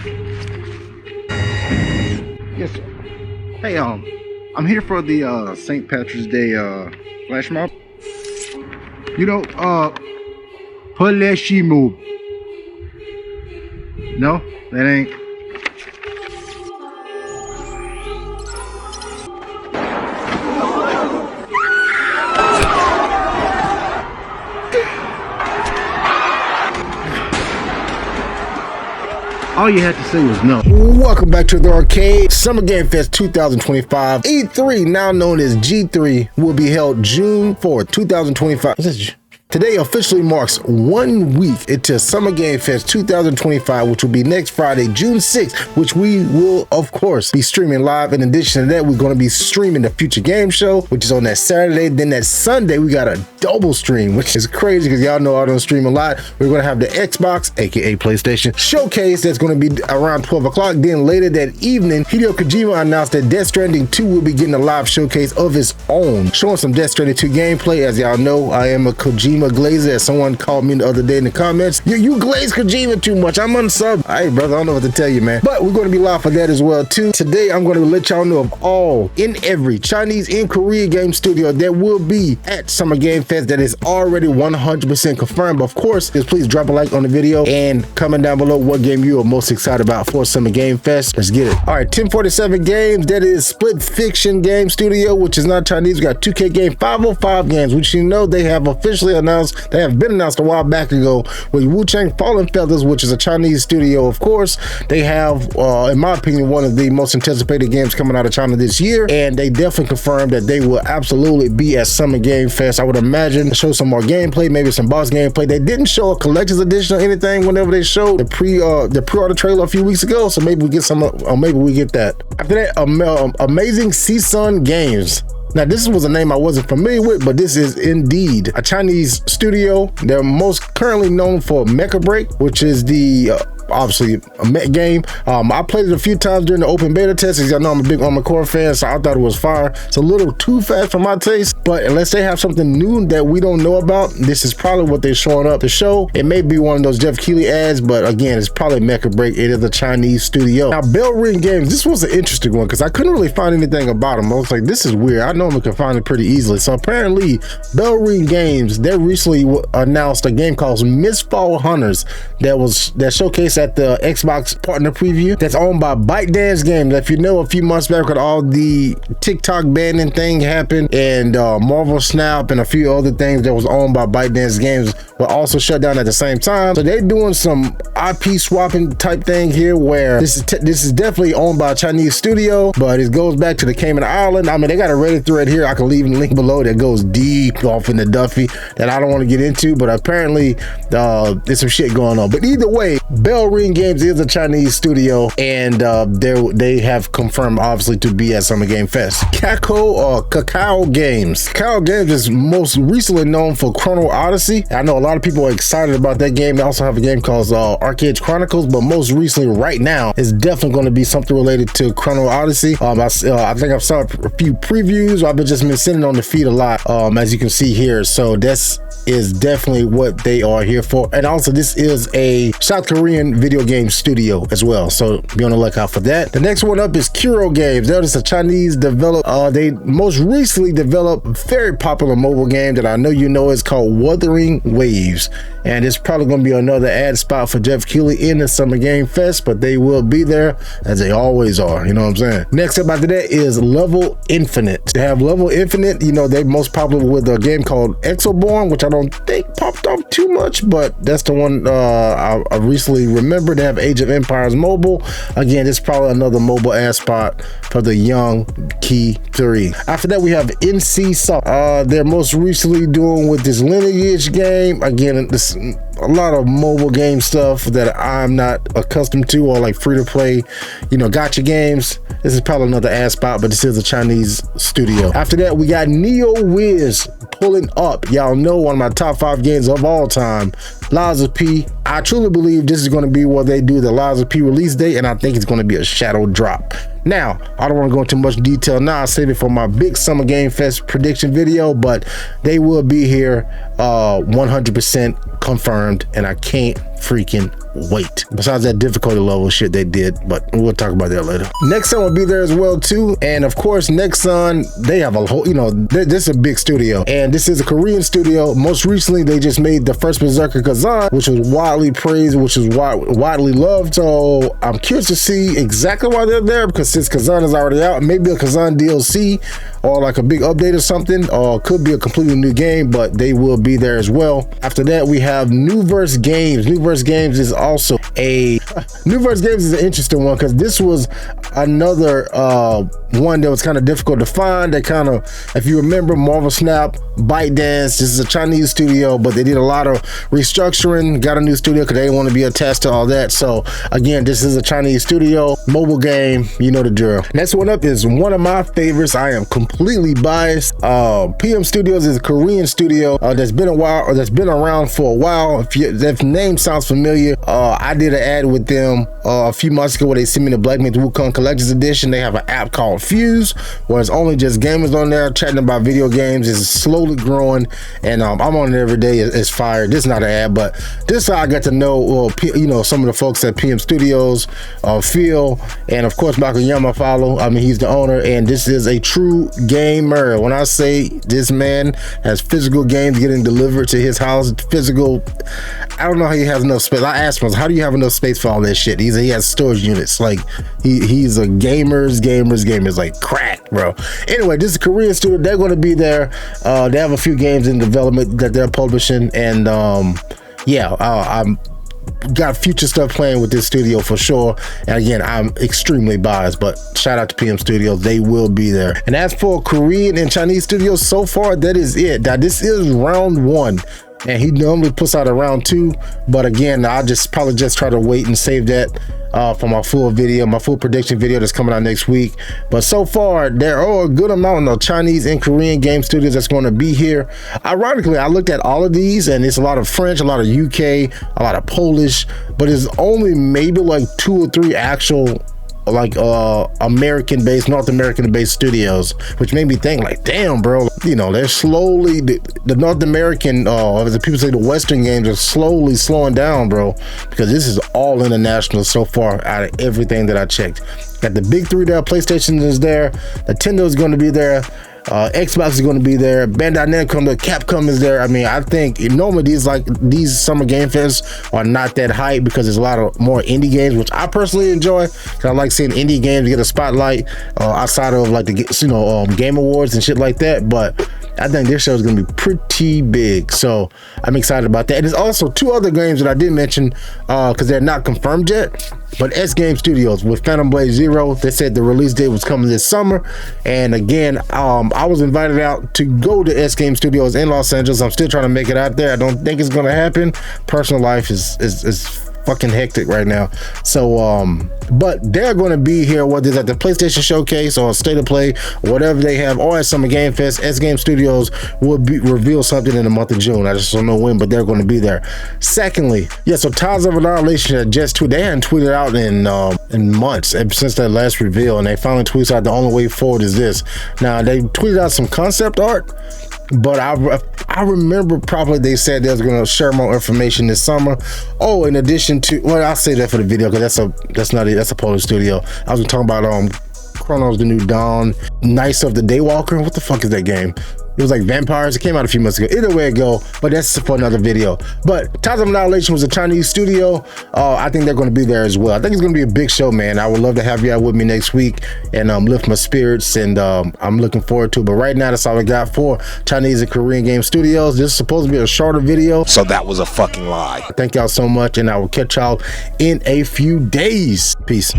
Yes, sir. Hey, I'm here for the St. Patrick's Day flash mob. You know, flash mob. No, that ain't. All you had to say was no. Welcome back to the arcade. Summer Game Fest 2025. E3, now known as G3, will be held June 4th, 2025. Today officially marks 1 week into Summer Game Fest 2025, which will be next Friday, June 6th, which we will, of course, be streaming live. In addition to that, we're going to be streaming the Future Game Show, which is on that Saturday. Then that Sunday, we got a double stream, which is crazy because y'all know I don't stream a lot. We're going to have the Xbox, aka PlayStation, showcase that's going to be around 12 o'clock. Then later that evening, Hideo Kojima announced that Death Stranding 2 will be getting a live showcase of its own, showing some Death Stranding 2 gameplay. As y'all know, I am a Kojima glazer, as someone called me the other day in the comments. You glaze Kojima too much. I'm unsub. Hey, brother, I don't know what to tell you, man. But we're going to be live for that as well, too. Today, I'm going to let y'all know of all in every Chinese and Korean game studio that will be at Summer Game Fest that is already 100% confirmed. But of course, just please drop a like on the video and comment down below what game you are most excited about for Summer Game Fest. Let's get it. All right, 1047 Games, that is Split Fiction Game Studio, which is not Chinese. We got 2K Game, 505 Games, which you know they have officially announced. They have been announced a while back ago with Wu-Chang Fallen Feathers, which is a Chinese studio. Of course, they have, in my opinion, one of the most anticipated games coming out of China this year, and they definitely confirmed that they will absolutely be at Summer Game Fest. I would imagine show some more gameplay, maybe some boss gameplay. They didn't show a collector's edition or anything whenever they showed the pre-order trailer a few weeks ago, so maybe we get some, or maybe we get that. After that, Amazing Season Games. Now, this was a name I wasn't familiar with, but this is indeed a Chinese studio. They're most currently known for Mecha Break, which is the obviously a mech game. I played it a few times during the open beta test, because I know I'm a big Armored Core fan, so I thought it was fire. It's a little too fast for my taste, but unless they have something new that we don't know about, this is probably what they're showing up to show. It may be one of those Jeff Keighley ads, but again, it's probably Mecha Break. It is a Chinese studio. Now, Bell Ring Games, this was an interesting one because I couldn't really find anything about them. I was like, this is weird. I normally can find it pretty easily. So apparently, Bell Ring Games, they recently announced a game called Mistfall Hunters that showcased at the Xbox partner preview, that's owned by ByteDance Games. If you know, a few months back when all the TikTok banning thing happened, and Marvel Snap and a few other things that was owned by ByteDance Games were also shut down at the same time. So they're doing some IP swapping type thing here, where this is definitely owned by a Chinese studio, but it goes back to the Cayman Island. I mean, they got a Reddit thread here I can leave a link below that goes deep off in the Duffy that I don't want to get into, but apparently there's some shit going on. But either way, Bell Ring Games is a Chinese studio, and they have confirmed obviously to be at Summer Game Fest. Kakao Games. Kakao Games is most recently known for Chrono Odyssey. I know a lot of people are excited about that game. They also have a game called Arcade Chronicles, but most recently right now is definitely going to be something related to Chrono Odyssey. I think I've saw a few previews. I've just been sitting on the feed a lot, as you can see here. So that's is definitely what they are here for. And also, this is a South Korean video game studio as well, so be on the lookout for that. The next one up is Kuro Games. That is a Chinese developer. They most recently developed a very popular mobile game that I know you know is called Wuthering Waves, and it's probably going to be another ad spot for Jeff Keighley in the Summer Game Fest, but they will be there as they always are, you know what I'm saying. Next up after that is Level Infinite. They have Level Infinite, you know, they're most popular with a game called Exoborn, which I don't think popped off too much, but that's the one I recently remembered. They have Age of Empires Mobile. Again, it's probably another mobile ad spot for the young Key 3. After that, we have NC Soft. They're most recently doing with this Lineage game. Again, this a lot of mobile game stuff that I'm not accustomed to, or like free to play, you know, gotcha games. This is probably another ad spot, but this is a Chinese studio. After that, we got Neo Wiz pulling up. Y'all know, one of my top 5 games of all time, Lies of P. I truly believe this is going to be where they do the Lies of P release date, and I think it's going to be a shadow drop. Now, I don't want to go into much detail now. I'll save it for my big Summer Game Fest prediction video, but they will be here 100% confirmed, and I can't freaking wait. Besides that difficulty level shit they did, but we'll talk about that later. Nexon will be there as well too, and of course Nexon, they have a whole, you know, this is a big studio, and this is a Korean studio. Most recently they just made the first Berserker Kazan, which was widely praised, which is widely loved. So I'm curious to see exactly why they're there, because since Kazan is already out, maybe a Kazan DLC or like a big update or something, or could be a completely new game, but they will be there as well. After that, we have Nuverse Games. Nuverse Games is also a Nuverse Games is an interesting one, because this was another one that was kind of difficult to find. They kind of, if you remember, Marvel Snap, ByteDance, this is a Chinese studio, but they did a lot of restructuring, got a new studio because they didn't want to be attached to all that. So again, this is a Chinese studio, mobile game, you know the drill. Next one up is one of my favorites. I am completely biased. PM Studios is a Korean studio that's been a while, or that's been around for a while. If name sounds familiar, I did an ad with them a few months ago where they sent me the Black Myth Wukong Collector's Edition. They have an app called Fuse, where it's only just gamers on there chatting about video games. It's slowly growing, and I'm on it every day. It's fire. This is not an ad, but this is how I got to know, well, you know, some of the folks at PM Studios, Phil, and of course Michael Yama follow. I mean, he's the owner, and this is a true gamer. When I say this man has physical games getting delivered to his house, physical, I don't know how he has enough space. I asked him, how do you have enough space for all this shit? He has storage units. Like he's a gamers like crack, bro. Anyway, this is a Korean studio. They're going to be there. They have a few games in development that they're publishing, and yeah, I'm got future stuff playing with this studio for sure. And again, I'm extremely biased, but shout out to PM Studios, they will be there. And as for Korean and Chinese studios, so far that is it. Now this is round one, and he normally puts out a round two, but again, I'll just probably just try to wait and save that for my full video, my full prediction video that's coming out next week. But so far there are a good amount of Chinese and Korean game studios that's going to be here. Ironically, I looked at all of these, and it's a lot of French, a lot of UK, a lot of Polish, but it's only maybe like 2 or 3 actual like American based, North American based studios, which made me think like, damn, bro, you know, they're slowly, the North American, as the people say, the Western games are slowly slowing down, bro, because this is all international so far out of everything that I checked. Got the big 3 there, PlayStation is there, Nintendo is going to be there, Xbox is going to be there, Bandai Namco, Capcom is there. I mean, I think normally these summer game fests are not that hype because there's a lot of more indie games, which I personally enjoy. I like seeing indie games get a spotlight outside of like the, you know, Game Awards and shit like that. But I think this show is going to be pretty big, so I'm excited about that. And there's also 2 other games that I did mention because they're not confirmed yet. But S Game Studios with Phantom Blade Zero, they said the release date was coming this summer. And again, I was invited out to go to S Game Studios in Los Angeles. I'm still trying to make it out there. I don't think it's going to happen. Personal life is fucking hectic right now. So but they're going to be here, whether it's at the PlayStation Showcase or State of Play, whatever they have, or at Summer Game Fest. S Game Studios will reveal something in the month of June. I just don't know when, but they're going to be there. Secondly, yeah, so Tiles of Annihilation had just tweeted. They hadn't tweeted out in months since that last reveal, and they finally tweeted out the only way forward is this. Now they tweeted out some concept art, but I remember probably they said they was going to share more information this summer. Oh, in addition to, well, I'll say that for the video because that's a Polish studio. I was talking about Chronos the New Dawn, Knights of the Daywalker. What the fuck is that game? It was like vampires. It came out a few months ago. Either way it go, but that's for another video. But Tiles of Annihilation was a Chinese studio. I think they're going to be there as well. I think it's going to be a big show, man. I would love to have you out with me next week and lift my spirits, and I'm looking forward to it. But right now, that's all I got for Chinese and Korean game studios. This is supposed to be a shorter video, so that was a fucking lie. Thank y'all so much, and I will catch y'all in a few days. Peace.